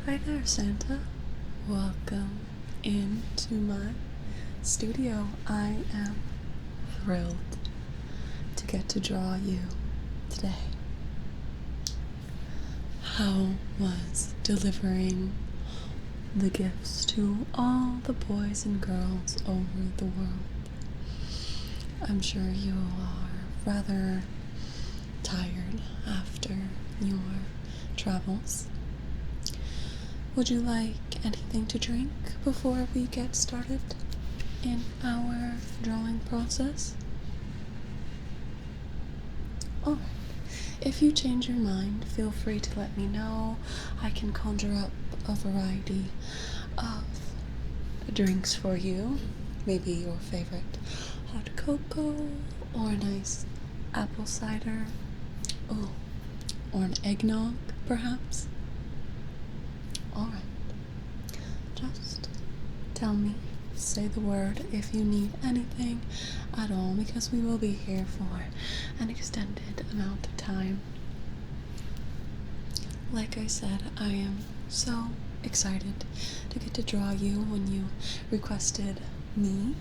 Hi there, Santa. Welcome into my studio. I am thrilled to get to draw you today. How was delivering the gifts to all the boys and girls over the world? I'm sure you are rather tired after your travels. Would you like anything to drink before we get started in our drawing process? Alright. If you change your mind, feel free to let me know. I can conjure up a variety of drinks for you. Maybe your favorite hot cocoa, or a nice apple cider. Oh, or an eggnog, perhaps. Alright, just tell me, say the word if you need anything at all, because we will be here for an extended amount of time. Like I said, I am so excited to get to draw you when you requested me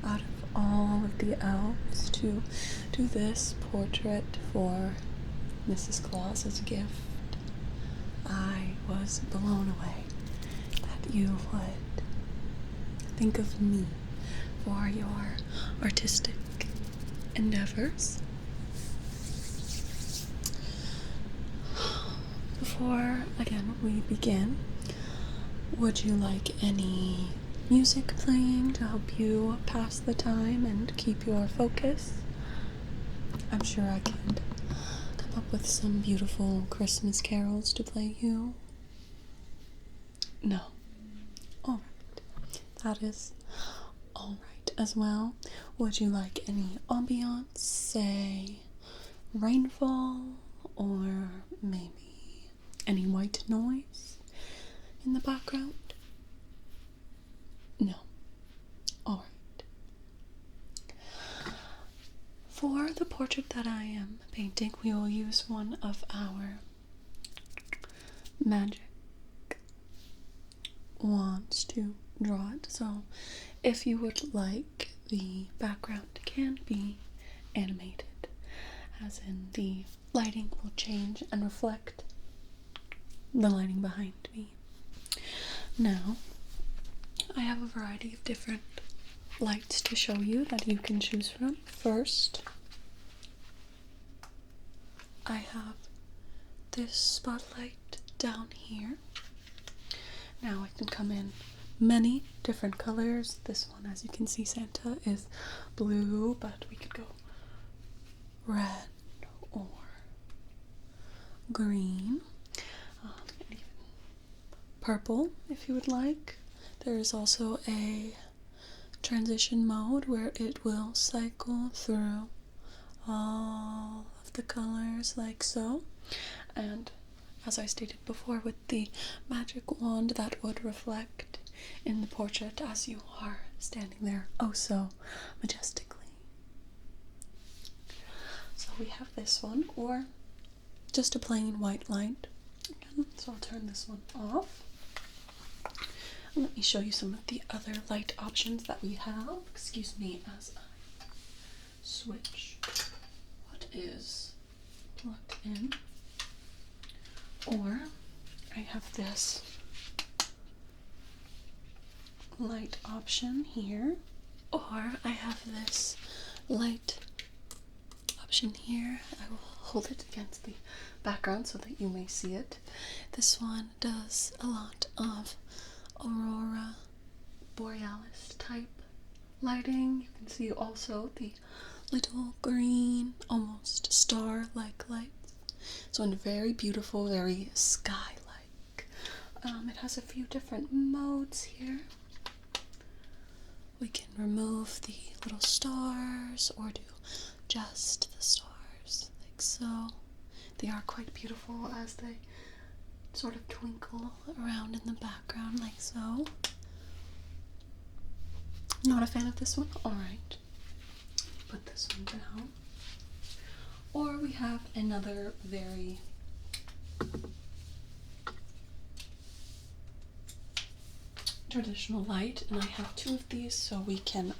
out of all of the elves to do this portrait for Mrs. Claus as a gift. I was blown away that you would think of me for your artistic endeavors. Before, again, we begin, would you like any music playing to help you pass the time and keep your focus? I'm sure I can come up with some beautiful Christmas carols to play you. No. Alright. That is alright as well. Would you like any ambiance, say rainfall, or maybe any white noise in the background? No. Alright. For the portrait that I am painting, we will use one of our magic wands to draw it. So if you would like, the background can be animated, as in the lighting will change and reflect the lighting behind me. Now, I have a variety of different lights to show you that you can choose from. First, I have this spotlight down here. Now I can come in many different colors. This one, as you can see, Santa, is blue, but we could go red or green, and even purple if you would like. There is also a transition mode where it will cycle through all of the colors like so, and as I stated before, with the magic wand, that would reflect in the portrait as you are standing there oh so majestically. So we have this one, or just a plain white light. So I'll turn this one off. And let me show you some of the other light options that we have. Excuse me as I switch what is plugged in. Or I have this light option here, or I have this light option here. I will hold it against the background so that you may see it. This one does a lot of aurora borealis type lighting. You can see also the little green, almost star-like lights. So in very beautiful, very sky-like. It has a few different modes here. We can remove the little stars or do just the stars, like so. They are quite beautiful as they sort of twinkle around in the background, like so. Not a fan of this one? Alright. Put this one down. Or we have another very traditional light, and I have two of these so we can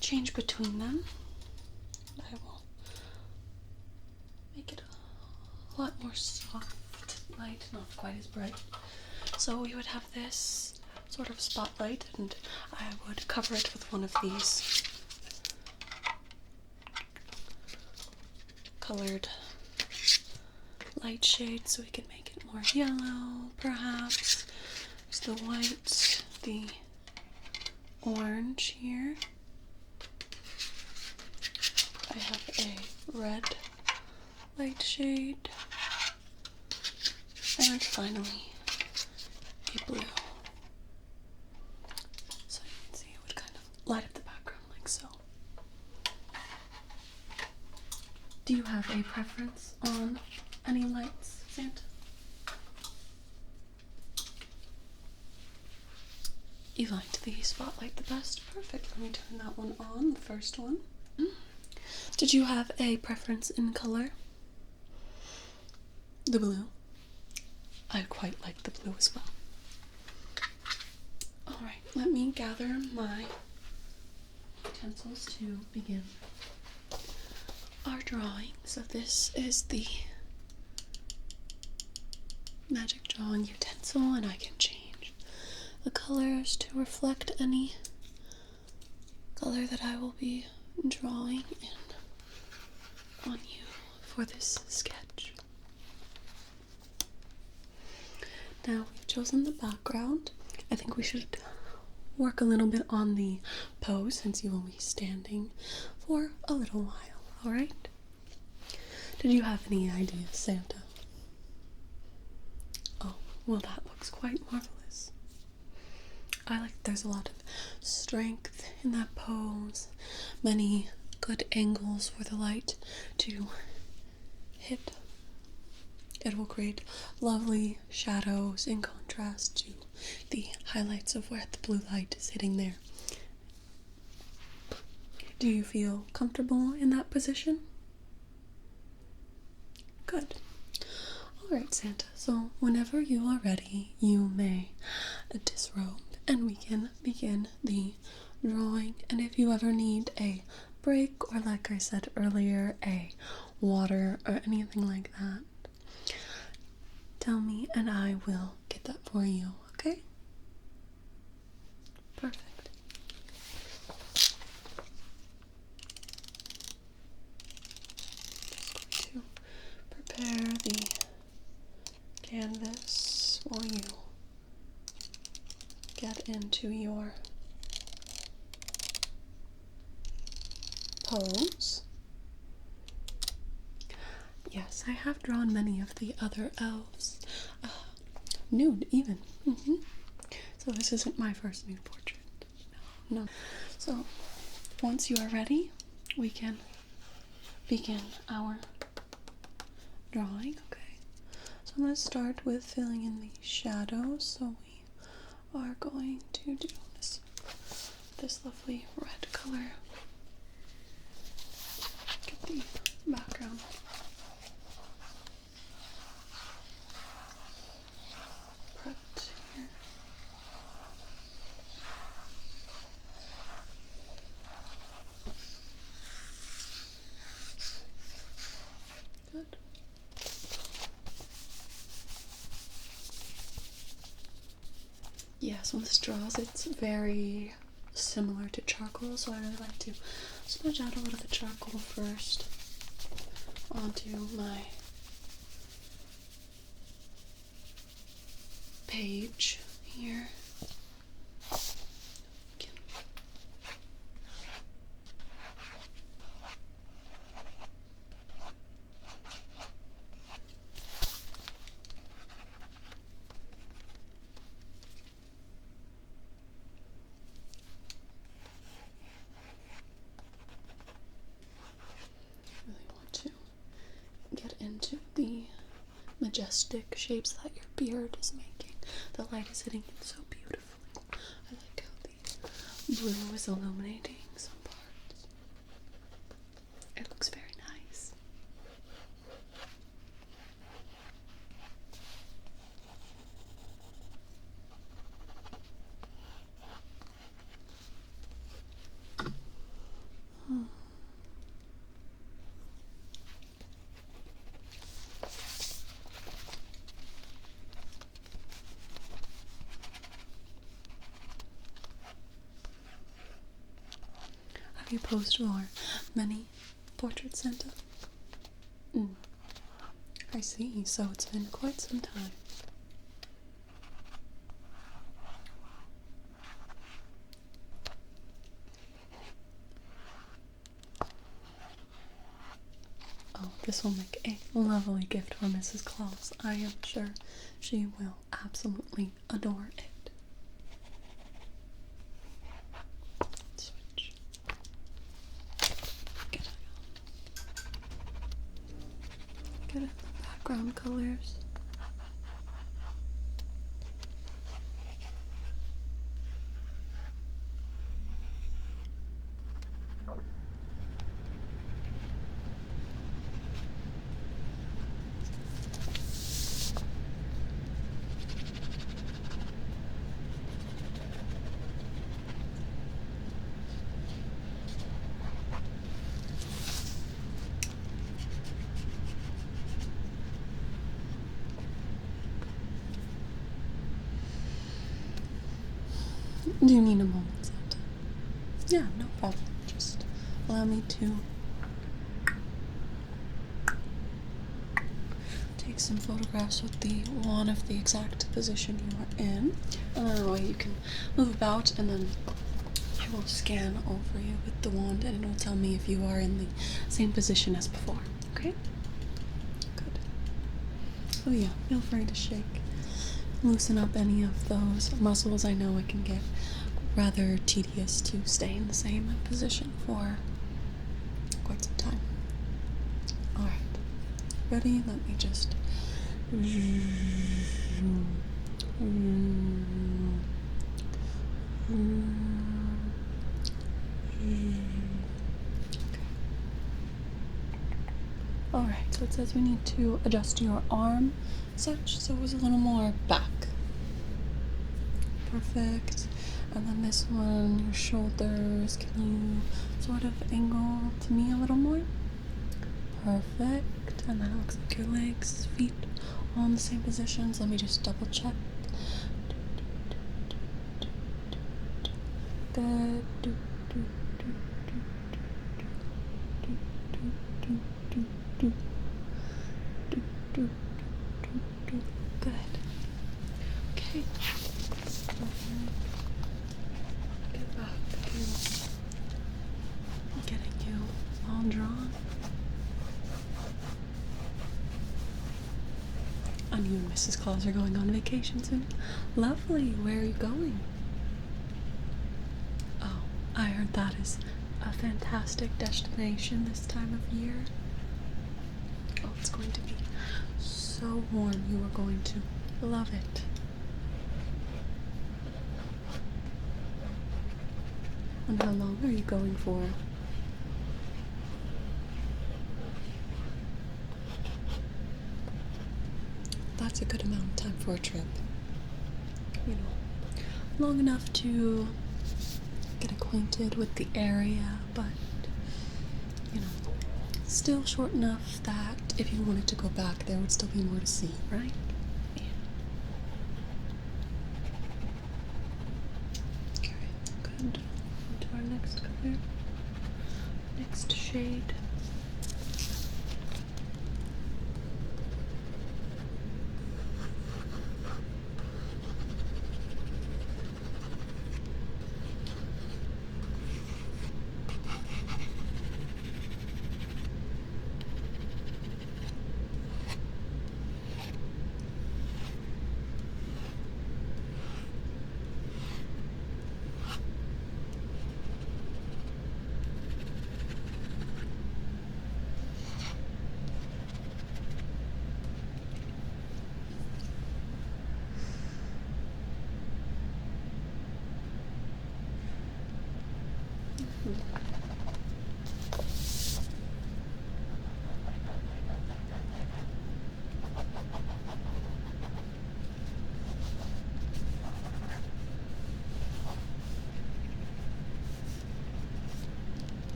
change between them. I will make it a lot more soft light, not quite as bright. So we would have this sort of spotlight, and I would cover it with one of these colored light shades so we can make it more yellow, perhaps. There's the white, the orange here. I have a red light shade, and finally a blue. So you can see it would kind of light up the background like so. Do you have a preference on any lights, Santa? You liked the spotlight the best? Perfect. Let me turn that one on, the first one. Did you have a preference in color? The blue. I quite like the blue as well. Alright, let me gather my utensils to begin our drawing. So this is the magic drawing utensil, and I can change the colors to reflect any color that I will be drawing in on you for this sketch. Now we've chosen the background. I think we should work a little bit on the pose since you will be standing for a little while, alright? Did you have any ideas, Santa? Oh, well, that looks quite marvelous. I like that there's a lot of strength in that pose, many good angles for the light to hit. It will create lovely shadows in contrast to the highlights of where the blue light is hitting there. Do you feel comfortable in that position? Good. Alright, Santa, so whenever you are ready, you may disrobe and we can begin the drawing. And if you ever need a break, or like I said earlier, a water or anything like that, tell me and I will get that for you, okay? Perfect. Just going to prepare the canvas while you get into your pose. Yes, I have drawn many of the other elves. Nude, even. So this isn't my first nude portrait. No. So, once you are ready, we can begin our drawing, okay? So I'm going to start with filling in the shadows. So we are going to do this lovely red color. Get the background prepped here. Good. Yes, when this draws, it's very similar to charcoal, so I really like to smudge out a little of the charcoal first onto my page here. Really want to get into the majestic shapes that your beard is making. The light is hitting it so beautifully. I like how the blue is illuminating some parts. It looks very nice. you posed your mini portrait, Santa? I see, so it's been quite some time. Oh, this will make a lovely gift for Mrs. Claus. I am sure she will absolutely adore it. Switch. Get the background colors. Do you need a moment, Santa? Yeah, no problem. Just allow me to take some photographs with the wand of the exact position you are in. And then that way you can move about, and then I will scan over you with the wand, and it will tell me if you are in the same position as before. Okay? Good. Oh yeah, feel free to shake. Loosen up any of those muscles. I know it can get rather tedious to stay in the same position for quite some time. Alright. Ready? Let me just... Alright, so it says we need to adjust your arm such so it was a little more back. Perfect. And then this one, your shoulders, can you sort of angle to me a little more? Perfect. And then it looks like your legs, feet, all in the same positions. Let me just double check. Good. Good. Okay. Get back to getting you all drawn. And you and Mrs. Claus are going on vacation soon. Lovely. Where are you going? Oh, I heard that is a fantastic destination this time of year. Oh, it's going to be so warm. You are going to love it. And how long are you going for? That's a good amount of time for a trip. You know, long enough to get acquainted with the area, but, you know, still short enough that if you wanted to go back, there would still be more to see, right? Yeah. Okay, good. On to our next color. Next shade.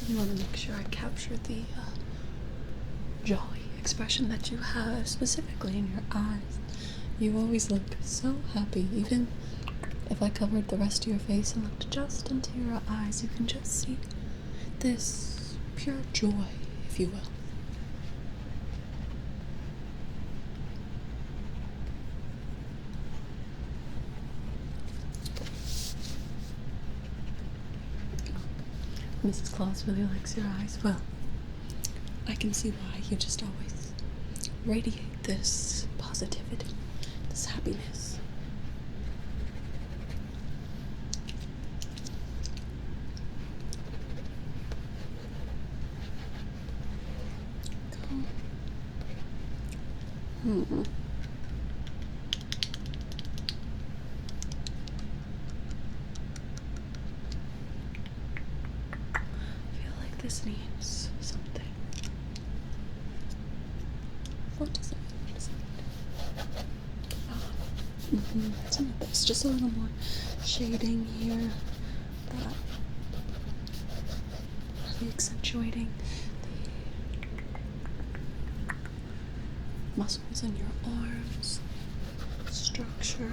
I want to make sure I capture the jolly expression that you have specifically in your eyes. You always look so happy, even if I covered the rest of your face and looked just into your eyes, you can just see this pure joy, if you will. Mrs. Claus really likes your eyes. Well, I can see why. You just always radiate this positivity, this happiness. Hmm. I feel like this needs something. What does it mean? What does it mean? Some of this, just a little more shading here. That really accentuating the muscles in your arms, structure.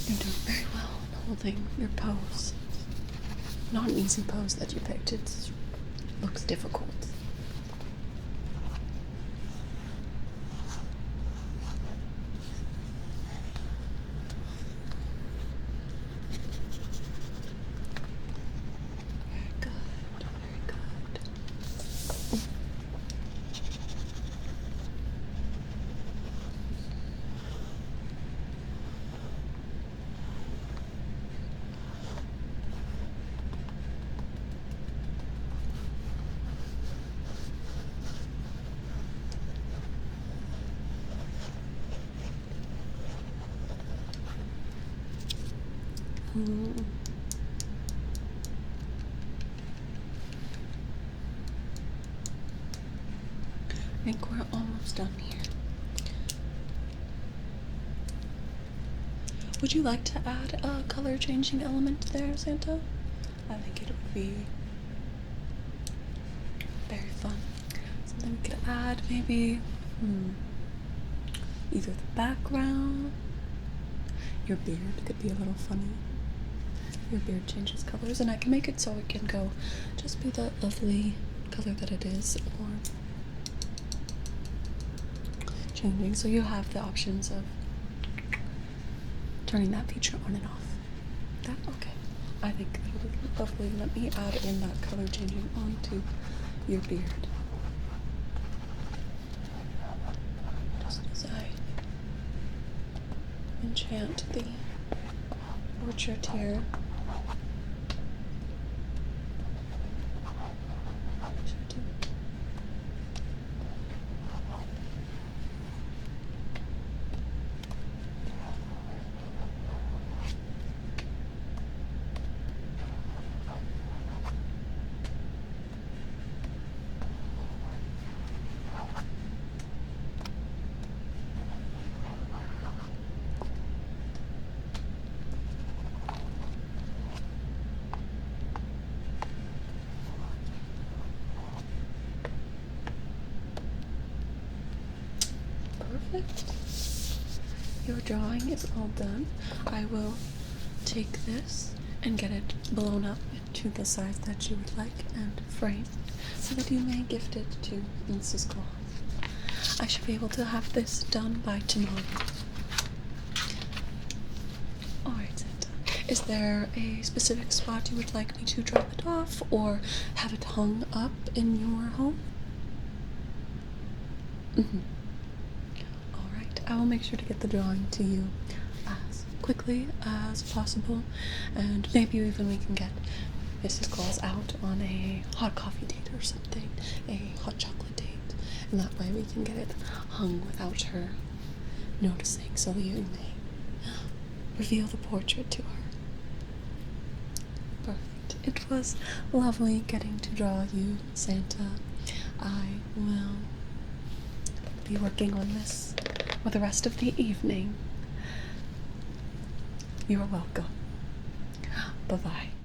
You're doing very well holding your pose. Not an easy pose that you picked. It looks difficult. Very good. Very good. I think we're almost done here. Would you like to add a color changing element there, Santa? I think it would be very fun. Something we could add, maybe either the background. Your beard could be a little funny. Your beard changes colors, and I can make it so it can go just be the lovely color that it is, or changing. So you have the options of turning that feature on and off. That okay. I think that'll be lovely. Let me add in that color changing onto your beard. Just as I enchant the orchard here. Perfect. Your drawing is all done. I will take this and get it blown up to the size that you would like and framed so that you may gift it to Mrs. Claus. I should be able to have this done by tomorrow. Alright, Santa. Is there a specific spot you would like me to drop it off or have it hung up in your home? Alright, I will make sure to get the drawing to you as quickly as possible, and maybe even we can get Mrs. Claus out on a hot coffee date or something, a hot chocolate date, and that way we can get it hung without her noticing so you may reveal the portrait to her. Perfect. It was lovely getting to draw you, Santa. I will be working on this for the rest of the evening. You are welcome. Bye-bye.